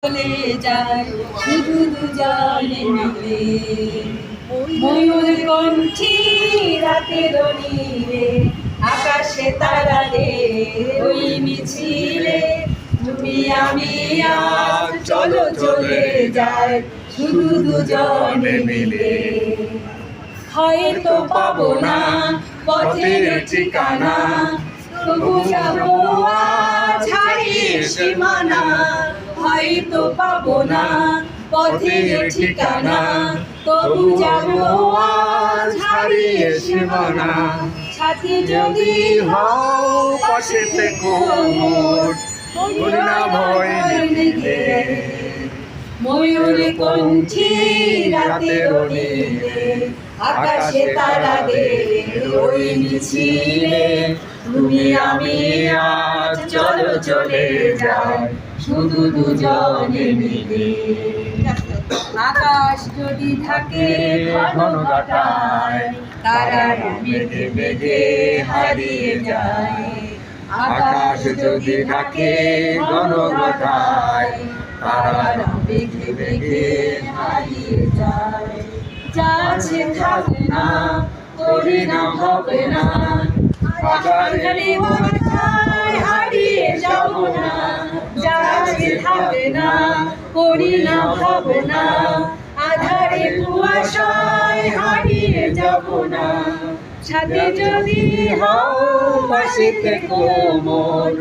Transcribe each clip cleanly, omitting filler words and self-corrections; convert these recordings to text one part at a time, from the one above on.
চলে যায় শুধু দুজনে মিলে। ময়ূর কণ্ঠী রাতের নীলে, আকাশে তারাদের ওই মিছিলে, তুমি আমি আজ চলো চলে যায় শুধু দুজনে মিলে। হয়তো পাবো না পথের ঠিকানা, তবু যাবো আজ হারিয়ে সীমানা। হয়তো পাবো না পথের ঠিকানা, তবু যাবো আজ হারিয়ে সীমানা। সাথী যদি হও পাশে থেকো মোর, করি না ভয় নিলে। ময়ূর কণ্ঠী রাতের নীলে, আকাশে তারাদের ওই মিছিলে, তুমি আমি আজ চলো চলে যাই শুধু দুজনে মিলে। আকাশ যদি থাকে ঘন ঘটায়, তারারা মেঘে মেঘে হারিয়ে যায়। আকাশ যদি থাকে ঘন ঘটায়, তারারা মেঘে মেঘে হারিয়ে যায়। যা আছে থাকবে না, করি না হবে না, আধারে বাঁচায় হারিয়ে যাব না। যা আছে থাকবে না, করি না হবে না, আধারে কুয়াশায় হারিয়ে যাব না। সাথে যদি হও পাশে থেকো মোর,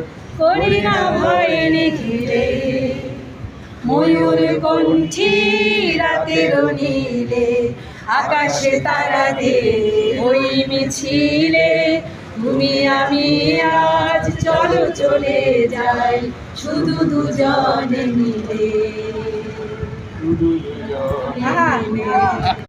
করি না ভয় নিখিলে। ময়ূর কণ্ঠী রাতের নীলে, আকাশে তারাদের ওই মিছিলে, তুমি আমি আজ চলো চলে যাই শুধু দুজনে মিলে। শুধু দুজনে মিলে।